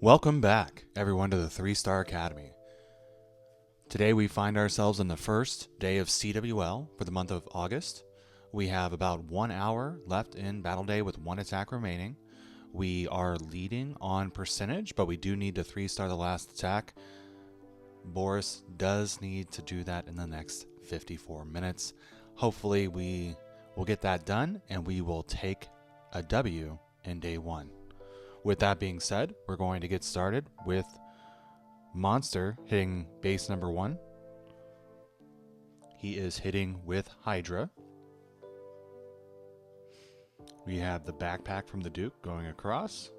Welcome back, everyone, to the 3-Star Academy. Today we find ourselves on the first day of CWL for the month of August. We have about 1 hour left in Battle Day with 1 attack remaining. We are leading on percentage, but we do need to 3-star the last attack. Boris does need to do that in the next 54 minutes. Hopefully we will get that done and we will take a W in day 1. With that being said, we're going to get started with Monster hitting base number 1. He is hitting with Hydra. We have the backpack from the Duke going across,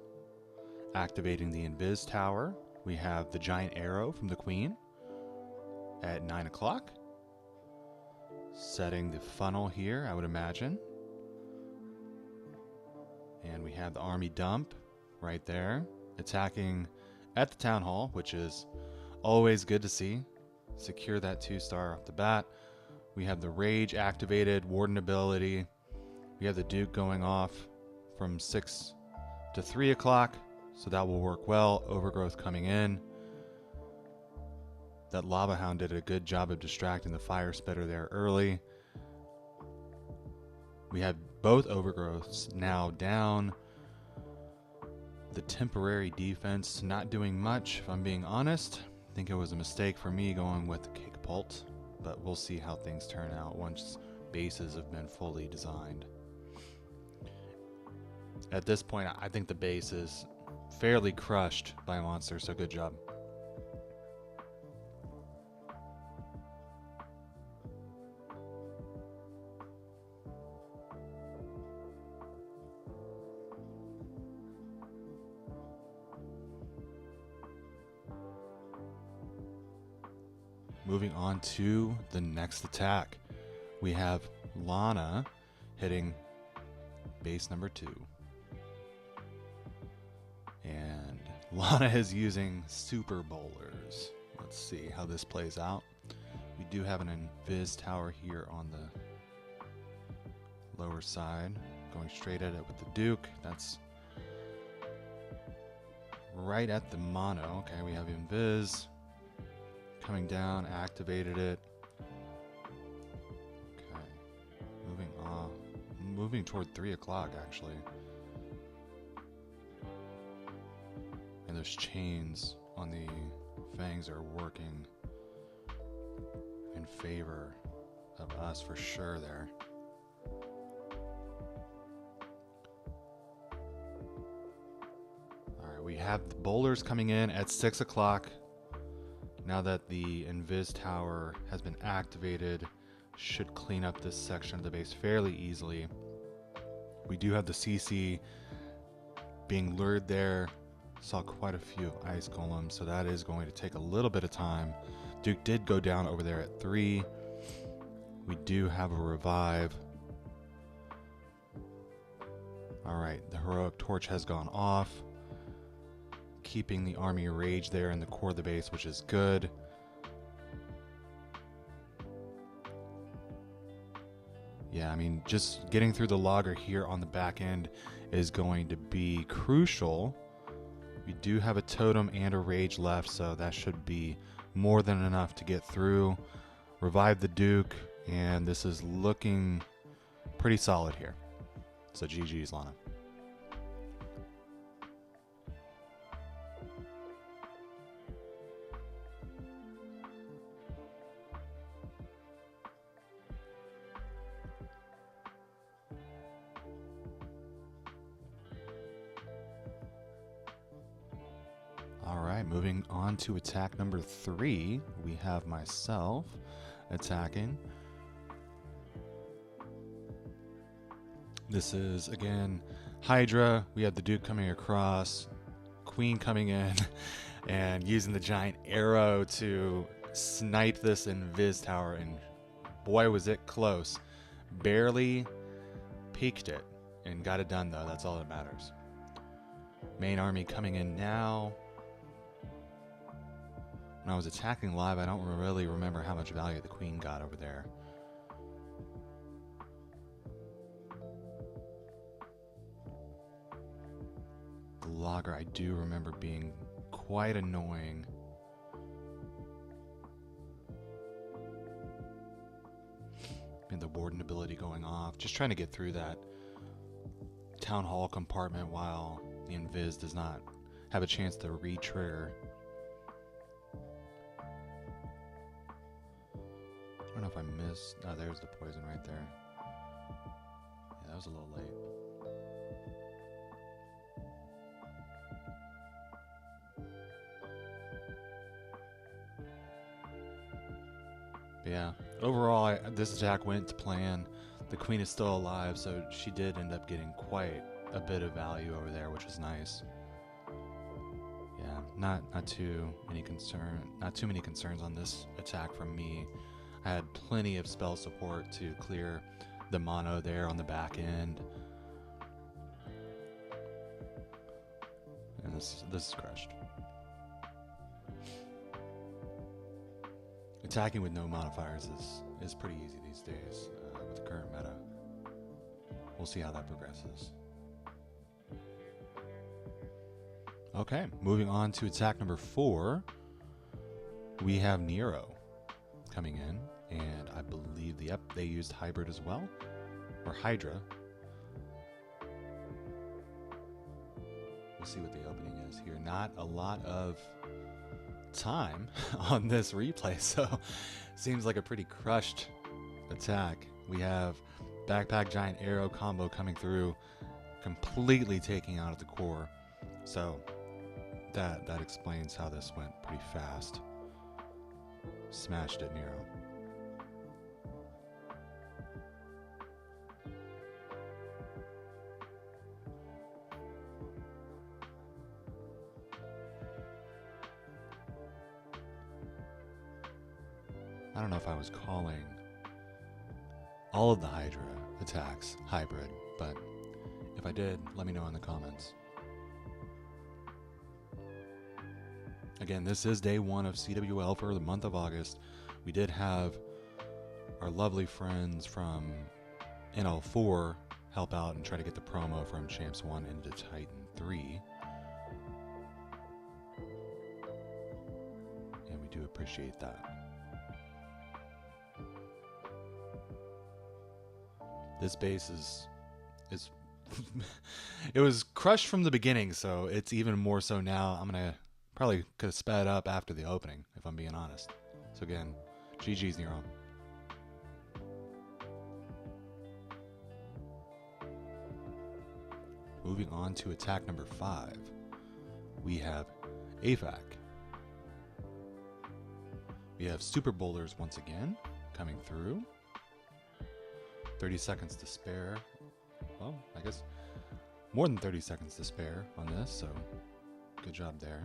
activating the Invis Tower. We have the giant arrow from the Queen at 9 o'clock. Setting the funnel here, I would imagine. And we have the army dump right there, attacking at the town hall, which is always good to see. Secure that 2-star off the bat. We have the rage activated, warden ability. We have the Duke going off from 6 to 3 o'clock, so that will work well. Overgrowth coming in. That Lava Hound did a good job of distracting the fire spitter there early. We have both overgrowths now down. The temporary defense not doing much, if I'm being honest. I think it was a mistake for me going with Cakepult, but we'll see how things turn out once bases have been fully designed. At this point, I think the base is fairly crushed by Monster, so good job. Moving on to the next attack, we have Lana hitting base number 2. And Lana is using super bowlers. Let's see how this plays out. We do have an Invis Tower here on the lower side, going straight at it with the Duke. That's right at the mono. Okay, we have Invis. Coming down, activated it. Okay, moving toward 3 o'clock actually. And those chains on the fangs are working in favor of us for sure there. Alright, we have the bowlers coming in at 6 o'clock. Now that the Invis Tower has been activated, should clean up this section of the base fairly easily. We do have the CC being lured there. Saw quite a few ice golems, so that is going to take a little bit of time. Duke did go down over there at 3. We do have a revive. Alright, the heroic torch has gone off, keeping the army rage there in the core of the base, which is good. Yeah, I mean, just getting through the logger here on the back end is going to be crucial. We do have a totem and a rage left, so that should be more than enough to get through. Revive the Duke, and this is looking pretty solid here. So GG's, Lana. Alright, moving on to attack number 3, we have myself attacking. This is, again, Hydra. We have the Duke coming across, Queen coming in, and using the giant arrow to snipe this Invis Tower, and boy was it close. Barely peeked it, and got it done though, that's all that matters. Main army coming in now. When I was attacking live, I don't really remember how much value the Queen got over there. The logger I do remember being quite annoying. And the warden ability going off. Just trying to get through that town hall compartment while the invis does not have a chance to re-trigger. I don't know if I missed. Oh, there's the poison right there. Yeah, that was a little late. But yeah, overall, this attack went to plan. The queen is still alive, so she did end up getting quite a bit of value over there, which was nice. Yeah, not too many concerns on this attack from me. I had plenty of spell support to clear the mono there on the back end, and this is crushed. Attacking with no modifiers is pretty easy these days with the current meta. We'll see how that progresses. Okay, moving on to attack number 4. We have Nero coming in, and I believe they used hybrid as well, or Hydra. We'll see what the opening is here. Not a lot of time on this replay, so seems like a pretty crushed attack. We have backpack giant arrow combo coming through, completely taking out at the core. So that explains how this went pretty fast. Smashed it, Nero. I don't know if I was calling all of the Hydra attacks hybrid, but if I did, let me know in the comments. Again, this is day 1 of CWL for the month of August. We did have our lovely friends from NL4 help out and try to get the promo from Champs 1 into Titan 3. And we do appreciate that. This base is it was crushed from the beginning, so it's even more so now. I'm gonna probably could have sped up after the opening, if I'm being honest. So again, GG's Nero. Moving on to attack number 5, we have AFAC. We have super boulders once again coming through. 30 seconds to spare. Well, I guess more than 30 seconds to spare on this, so good job there.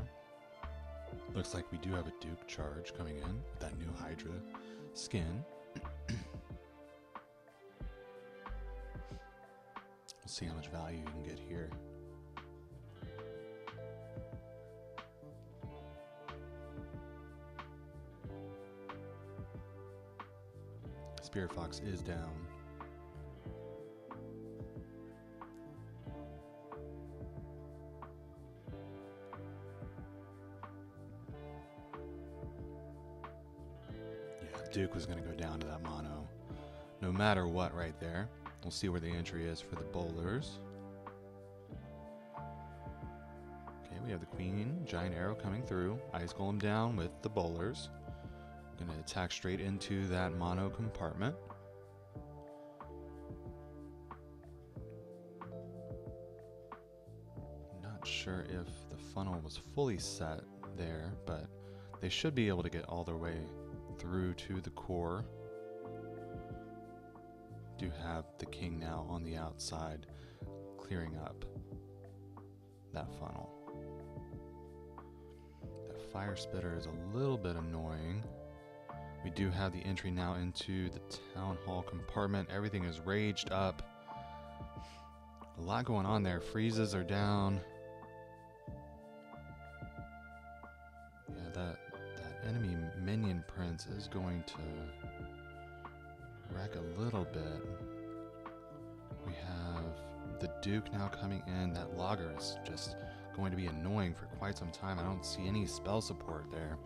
Looks like we do have a Duke charge coming in with that new Hydra skin. We'll see how much value you can get here. Spirit Fox is down. Duke was going to go down to that mono no matter what right there. We'll see where the entry is for the bowlers. Okay, we have the queen, giant arrow coming through. Ice Golem down with the bowlers. Going to attack straight into that mono compartment. Not sure if the funnel was fully set there, but they should be able to get all their way through to the core. Do have the king now on the outside clearing up that funnel. That fire spitter is a little bit annoying. We do have the entry now into the town hall compartment. Everything is raged up. A lot going on there. Freezes are down. Yeah, that enemy minion prince is going to wreck a little bit. We have the Duke now coming in. That logger is just going to be annoying for quite some time. I don't see any spell support there.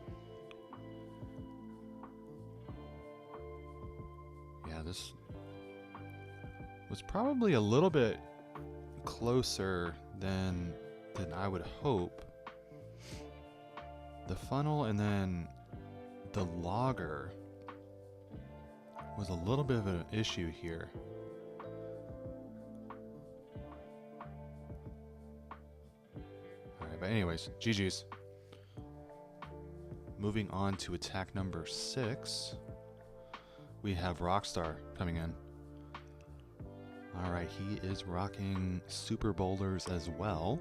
Yeah, this was probably a little bit closer than I would hope. The funnel and then the logger was a little bit of an issue here. Alright, but anyways, GG's. Moving on to attack number 6. We have Rockstar coming in. Alright, he is rocking super boulders as well,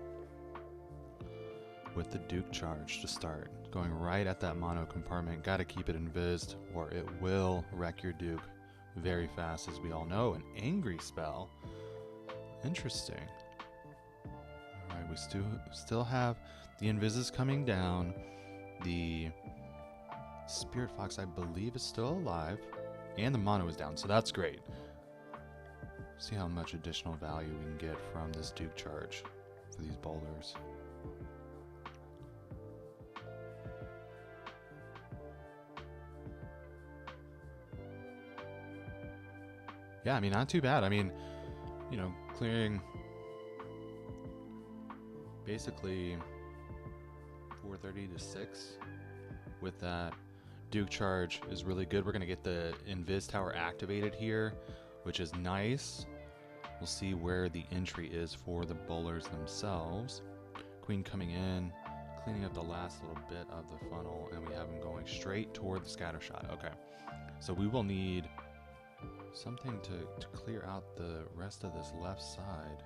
with the Duke charge to start. Going right at that mono compartment. Gotta keep it invised or it will wreck your Duke very fast, as we all know. An angry spell. Interesting. Alright, we still have the invises coming down. The Spirit Fox, I believe, is still alive. And the mono is down, so that's great. See how much additional value we can get from this Duke charge for these boulders. Yeah, I mean, not too bad. I mean, you know, clearing basically 430 to 6 with that Duke charge is really good. We're going to get the Invis Tower activated here, which is nice. We'll see where the entry is for the bowlers themselves. Queen coming in, cleaning up the last little bit of the funnel, and we have him going straight toward the scatter shot. Okay, so we will need something to clear out the rest of this left side.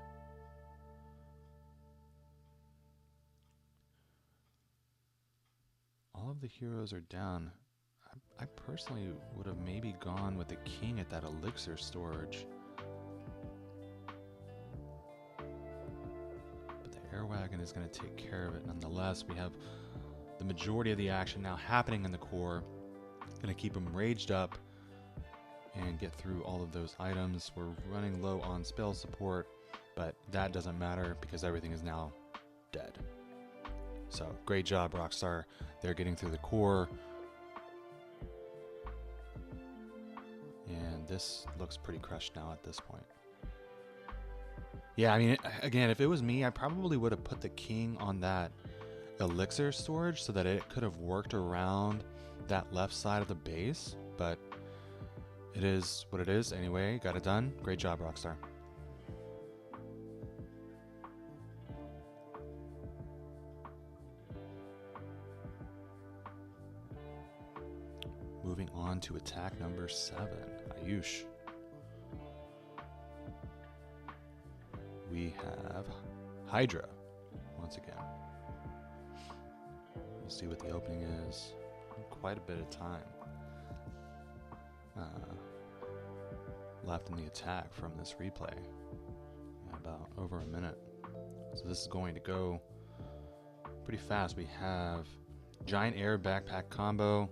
All of the heroes are down. I personally would have maybe gone with the king at that elixir storage. But the air wagon is going to take care of it nonetheless. We have the majority of the action now happening in the core. Going to keep them raged up and get through all of those items. We're running low on spell support, but that doesn't matter because everything is now dead. So great job, Rockstar. They're getting through the core. And this looks pretty crushed now at this point. Yeah, I mean, again, if it was me, I probably would have put the king on that elixir storage so that it could have worked around that left side of the base, but it is what it is. Anyway, got it done. Great job, Rockstar. Moving on to attack number 7, Ayush. We have Hydra once again. We'll see what the opening is. Quite a bit of time left in the attack from this replay. About over a minute. So this is going to go pretty fast. We have Giant Air Backpack combo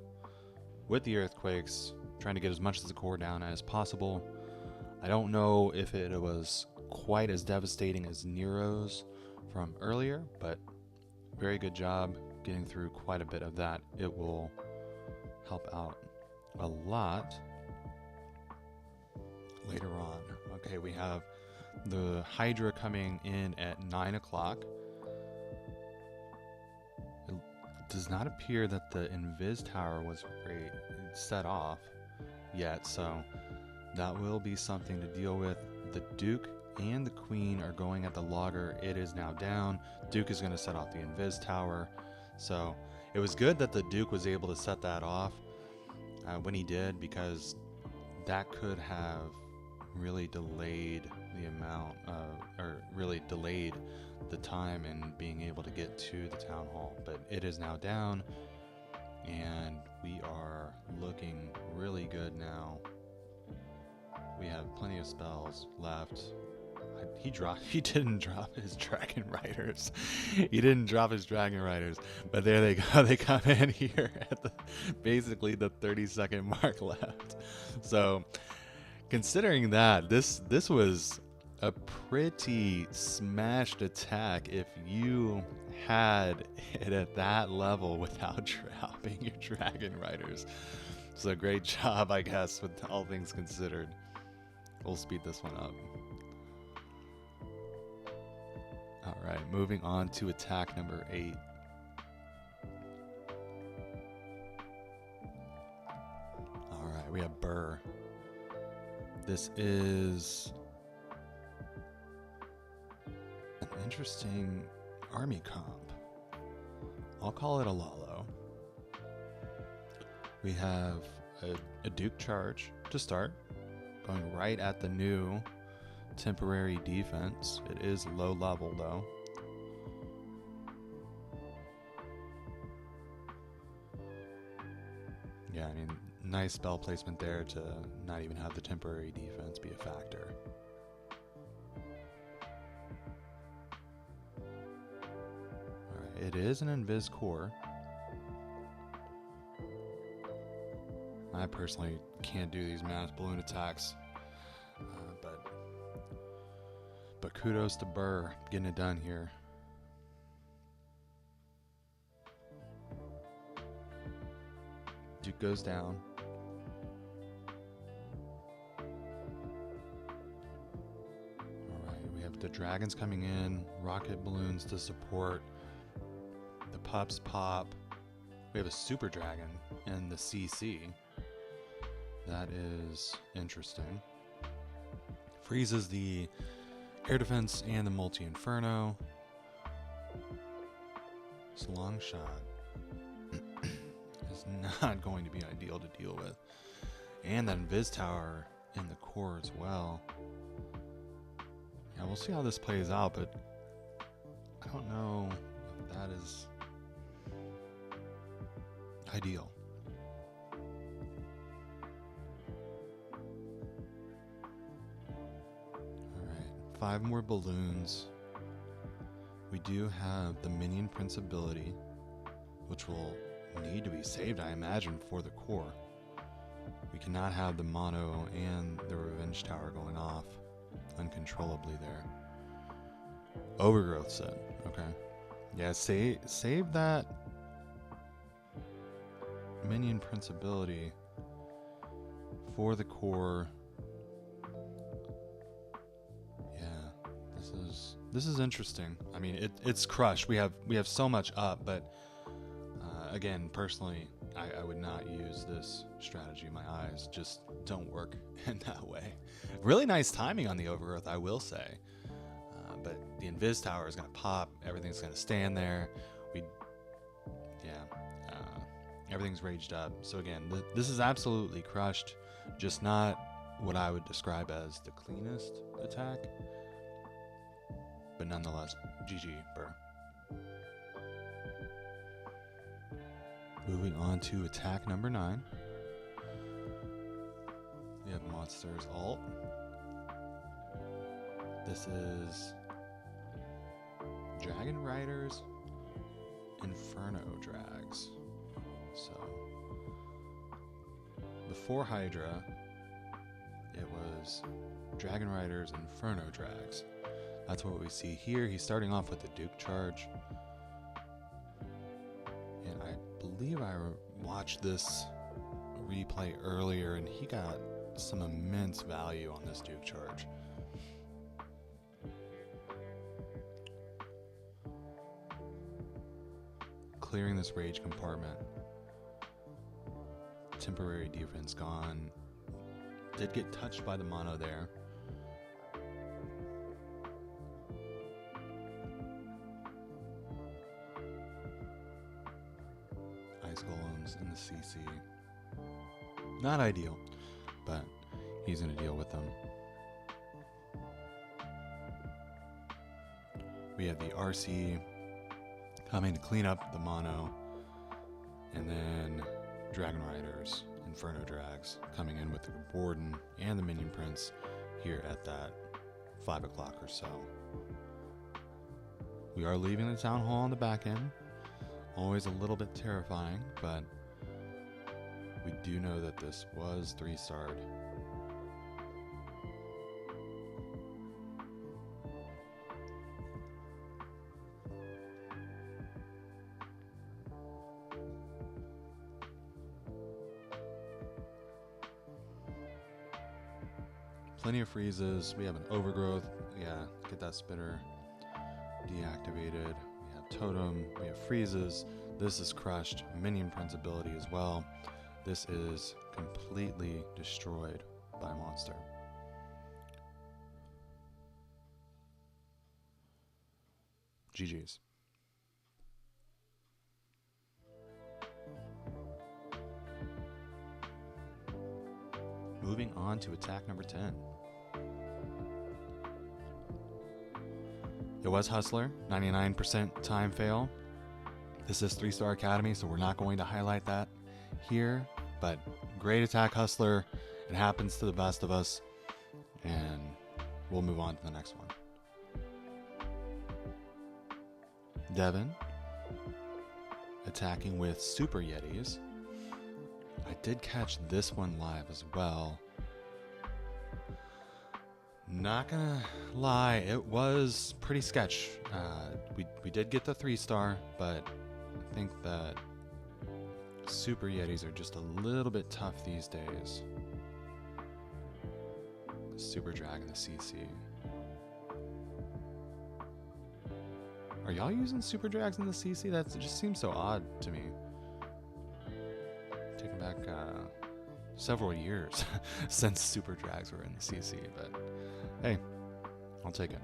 with the Earthquakes, trying to get as much of the core down as possible. I don't know if it was quite as devastating as Nero's from earlier, but very good job getting through quite a bit of that. It will help out a lot later on. Okay, we have the Hydra coming in at 9 o'clock. It does not appear that the Invis Tower was set off yet, so that will be something to deal with. The Duke and the Queen are going at the logger. It is now down. Duke is going to set off the Invis Tower. So it was good that the Duke was able to set that off when he did, because that could have really delayed the amount or really delayed the time in being able to get to the town hall. But it is now down, and we are looking really good now. We have plenty of spells left. He didn't drop his Dragon Riders. He didn't drop his Dragon Riders, but there they go. They come in here at basically the 30-second mark left. So considering that, this was A pretty smashed attack if you had it at that level without dropping your Dragon Riders. So great job, I guess, with all things considered. We'll speed this one up. Alright, moving on to attack number 8. Alright, we have Burr. This is an interesting army comp. I'll call it a Lalo. We have a Duke charge to start, going right at the new temporary defense. It is low level though. Yeah, I mean, nice spell placement there to not even have the temporary defense be a factor. Alright, it is an Invis core. I personally can't do these mass balloon attacks, but kudos to Burr getting it done here. Duke goes down. Alright, we have the dragons coming in, rocket balloons to support, the pups pop. We have a super dragon in the CC. That is interesting. Freezes the air defense and the multi-inferno. This long shot is not going to be ideal to deal with. And that Invis tower in the core as well. Yeah, we'll see how this plays out, but I don't know if that is ideal. Alright, 5 more balloons. We do have the Minion Prince ability, which will need to be saved, I imagine, for the core. We cannot have the mono and the revenge tower going off uncontrollably there. Overgrowth set. Okay. Yeah, save that Minion Prince ability for the core. Yeah, this is interesting. I mean, it's crushed. We have so much up, but again, personally, I would not use this strategy. My eyes just don't work in that way. Really nice timing on the overgrowth, I will say. But the Invis tower is going to pop. Everything's going to stand there. Everything's raged up. So again, this is absolutely crushed. Just not what I would describe as the cleanest attack. But nonetheless, GG, Burr. Moving on to attack number 9. We have Monsters Alt. This is Dragon Riders, Inferno Drags. So, before Hydra, it was Dragon Riders, Inferno Drags. That's what we see here. He's starting off with the Duke charge. And I believe I watched this replay earlier, and he got some immense value on this Duke charge. Clearing this rage compartment. Temporary defense gone. Did get touched by the mono there. Ice golems in the CC. Not ideal, but he's going to deal with them. We have the RC coming to clean up the mono, and then Dragon Riders, Inferno Drags coming in with the Warden and the Minion Prince here at that 5 o'clock or so. We are leaving the Town Hall on the back end. Always a little bit terrifying, but we do know that this was 3-starred. plenty of freezes. We have an overgrowth. Yeah, get that spitter deactivated. We have totem. We have freezes. This is crushed. Minion Prince ability as well. This is completely destroyed by monster. GG's. Moving on to attack number 10. It was Hustler, 99% time fail. This is 3-star Academy, so we're not going to highlight that here, but great attack Hustler. It happens to the best of us, and we'll move on to the next one. Devin, attacking with Super Yetis. I did catch this one live as well. Not gonna lie, it was pretty sketch. We did get the 3-star, but I think that Super Yetis are just a little bit tough these days. Super Dragon, the CC. Are y'all using Super Drags in the CC? That just seems so odd to me. Taking back several years since Super Drags were in the CC, but hey, I'll take it.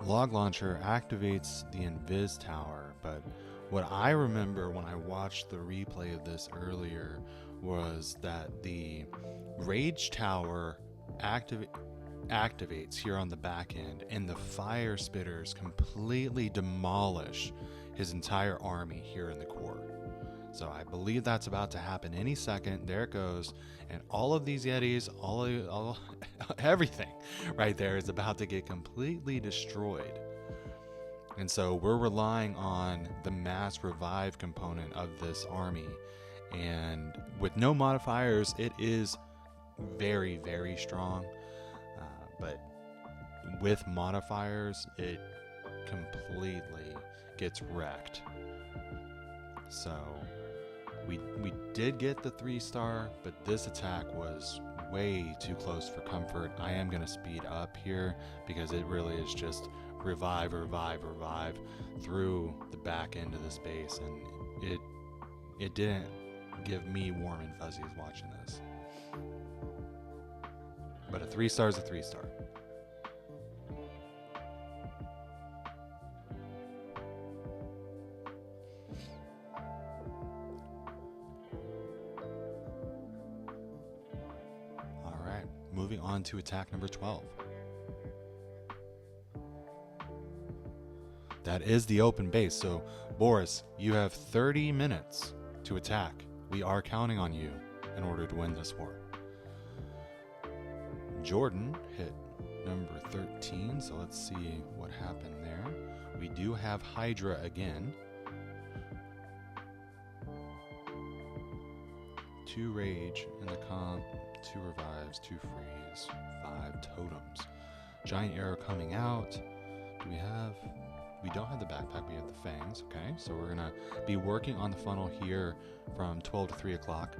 Log Launcher activates the Invis Tower, but what I remember when I watched the replay of this earlier was that the Rage Tower activates here on the back end, and the Fire Spitters completely demolish his entire army here in the core. So I believe that's about to happen any second. There it goes. And all of these Yetis, everything right there is about to get completely destroyed. And so we're relying on the mass revive component of this army. And with no modifiers, it is very, very strong. But with modifiers, it completely gets wrecked. So we did get the 3-star, but this attack was way too close for comfort. I am going to speed up here because it really is just revive through the back end of this base, and it didn't give me warm and fuzzies watching this. But a 3-star is a 3-star. Moving on to attack number 12. That is the open base, so Boris, you have 30 minutes to attack. We are counting on you in order to win this war. Jordan hit number 13, so let's see what happened there. We do have Hydra again. 2 rage in the comp, 2 revives, 2 freeze, 5 totems. Giant arrow coming out. We don't have the backpack, we have the fangs. Okay, so we're gonna be working on the funnel here from 12 to 3 o'clock.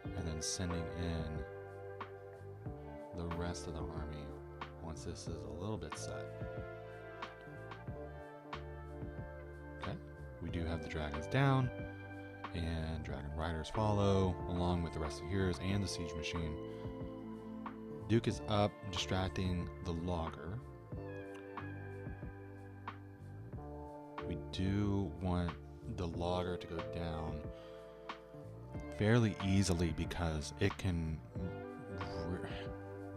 And then sending in the rest of the army once this is a little bit set. Okay, we do have the dragons down. And Dragon Riders follow, along with the rest of the heroes and the Siege Machine. Duke is up, distracting the Logger. We do want the Logger to go down fairly easily because it can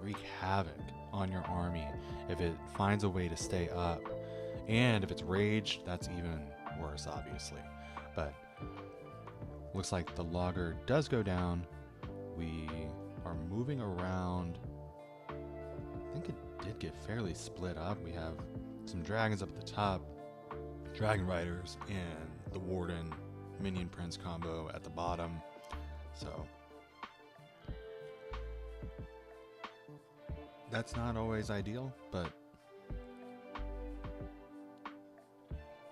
wreak havoc on your army if it finds a way to stay up. And if it's raged, that's even worse, obviously. But looks like the Logger does go down. We are moving around. I think it did get fairly split up. We have some dragons up at the top, Dragon Riders, and the Warden Minion Prince combo at the bottom. So that's not always ideal, but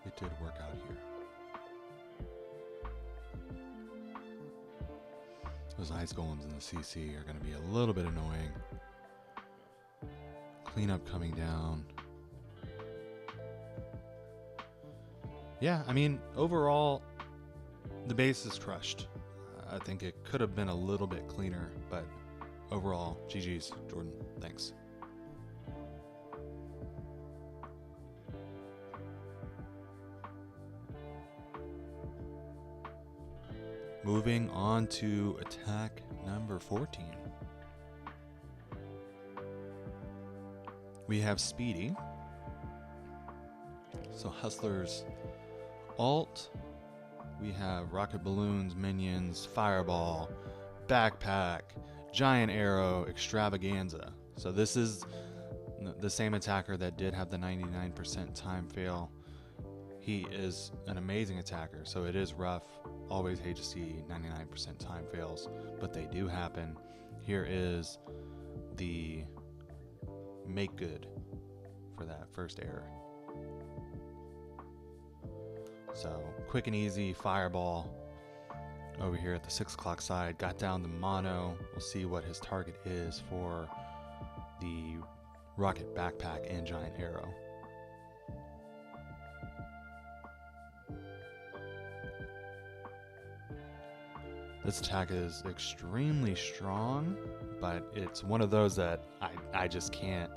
it did work out here. Those ice golems in the CC are going to be a little bit annoying. Cleanup coming down. Yeah, I mean, overall, the base is crushed. I think it could have been a little bit cleaner, but overall, GG's, Jordan. Thanks. Moving on to attack number 14. We have Speedy. So Hustler's alt. We have rocket balloons, minions, fireball, backpack, giant arrow, extravaganza. So this is the same attacker that did have the 99% time fail. He is an amazing attacker, so it is rough. Always hate to see 99% time fails, but they do happen. Here is the make good for that first error. So quick and easy fireball over here at the 6 o'clock side. Got down the mono. We'll see what his target is for the rocket backpack and giant arrow. This attack is extremely strong, but it's one of those that I just can't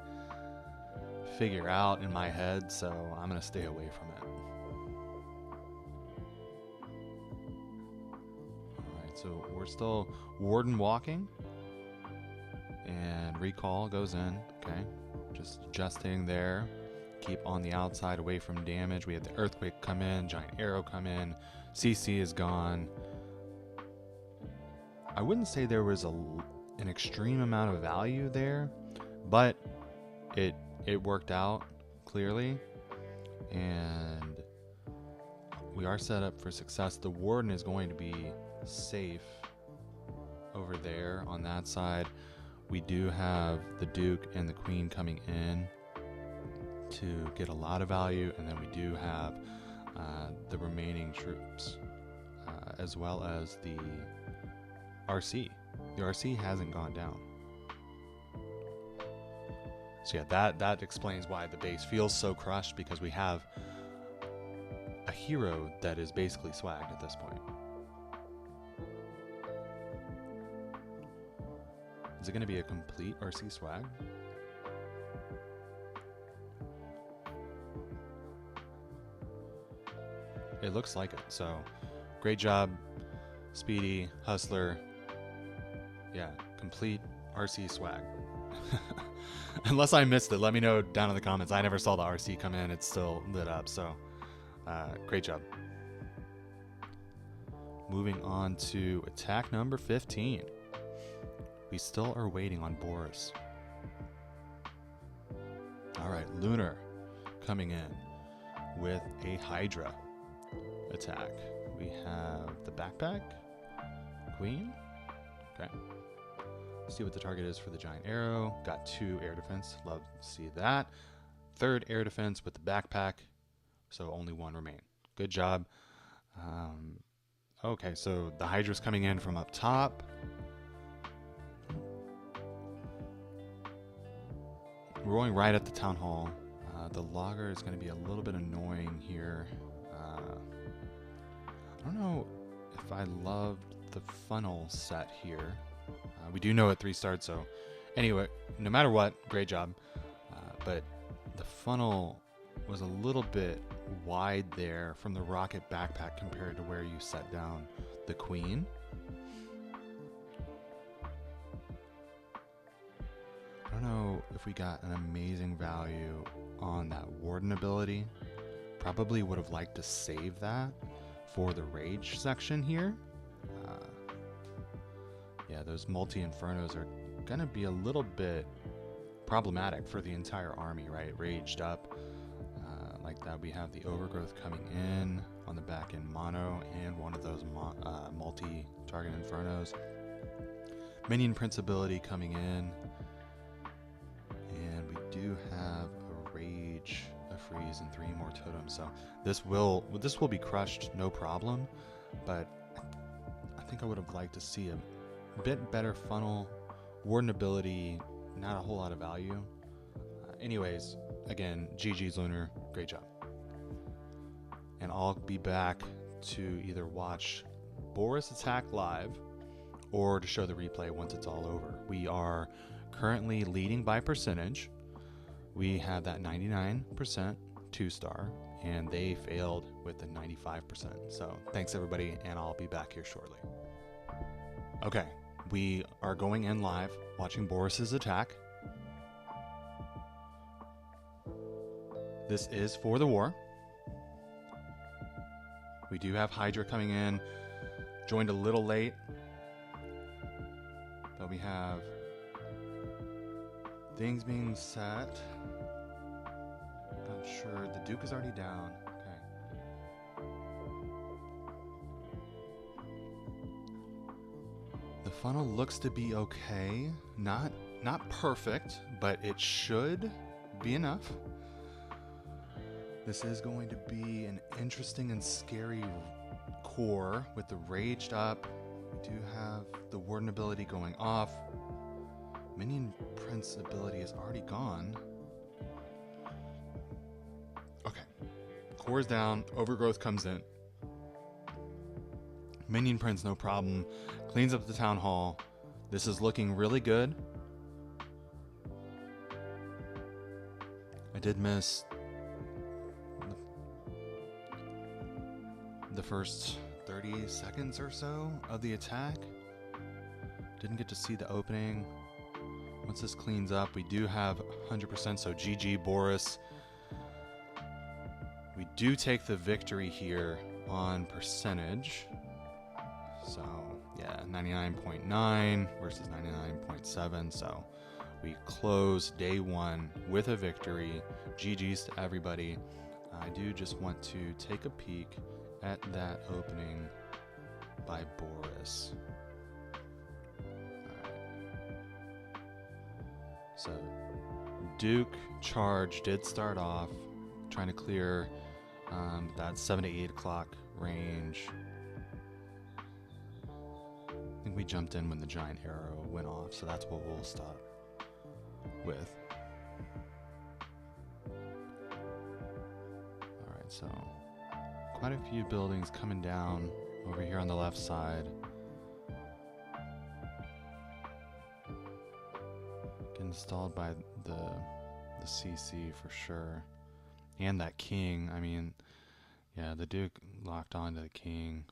figure out in my head, so I'm going to stay away from it. Alright, so we're still Warden walking, and recall goes in, okay, just adjusting there. Keep on the outside away from damage. We have the earthquake come in, giant arrow come in, CC is gone. I wouldn't say there was an extreme amount of value there, but it worked out clearly, and we are set up for success. The Warden is going to be safe over there on that side. We do have the Duke and the Queen coming in to get a lot of value, and then we do have the remaining troops as well as the RC. The RC hasn't gone down. So yeah, that explains why the base feels so crushed, because we have a hero that is basically swagged at this point. Is it going to be a complete RC swag? It looks like it. So great job, Speedy, Hustler. Yeah, complete RC swag. Unless I missed it, let me know down in the comments. I never saw the RC come in. It's still lit up, so great job. Moving on to attack number 15. We still are waiting on Boris. All right, Lunar coming in with a Hydra attack. We have the backpack, Queen. Okay. Let's see what the target is for the giant arrow. Got 2 air defense. Love to see that. 3rd air defense with the backpack. So only 1 remain. Good job. Okay, so the Hydra's coming in from up top. We're going right at the town hall. The logger is going to be a little bit annoying here. I don't know if I loved the funnel set here. We do know it 3-starred, so anyway, no matter what, great job. But the funnel was a little bit wide there from the rocket backpack compared to where you set down the Queen. I don't know if we got an amazing value on that Warden ability. Probably would have liked to save that for the Rage section here. Yeah, those multi-Infernos are going to be a little bit problematic for the entire army, right? Raged up like that. We have the Overgrowth coming in on the back end mono and one of those multi-target Infernos. Minion Prince ability coming in. And we do have a Rage, a Freeze, and 3 more totems. So this will be crushed, no problem. But I think I would have liked to see a bit better funnel, warden ability, not a whole lot of value. Anyways, again, GG's Lunar, great job. And I'll be back to either watch Boris attack live or to show the replay once it's all over. We are currently leading by percentage. We have that 99% 2-star, and they failed with the 95%. So thanks everybody, and I'll be back here shortly. Okay, we are going in live, watching Boris's attack. This is for the war. We do have Hydra coming in, joined a little late, but we have things being set. Not sure. The Duke is already down. Okay. The funnel looks to be okay. Not perfect, but it should be enough. This is going to be an interesting and scary core with the raged up. We do have the warden ability going off. Minion Prince ability is already gone. Okay. Core's down. Overgrowth comes in. Minion Prince, no problem. Cleans up the town hall. This is looking really good. I did miss the first 30 seconds or so of the attack. Didn't get to see the opening. Once this cleans up, we do have 100%, so GG Boris. We do take the victory here on percentage. So yeah, 99.9 versus 99.7. So we close day one with a victory. GG's to everybody. I do just want to take a peek at that opening by Boris. So Duke charge did start off trying to clear that 7 to 8 o'clock range. I think we jumped in when the giant arrow went off, so that's what we'll stop with. Alright, so quite a few buildings coming down over here on the left side. Installed by the CC for sure, and that king. I mean, yeah, the Duke locked onto the king.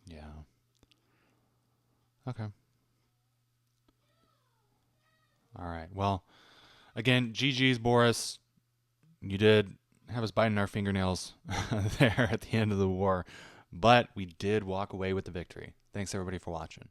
Yeah. Okay. All right. Well, again, GG's Boris. You did have us biting our fingernails there at the end of the war, but we did walk away with the victory. Thanks everybody for watching.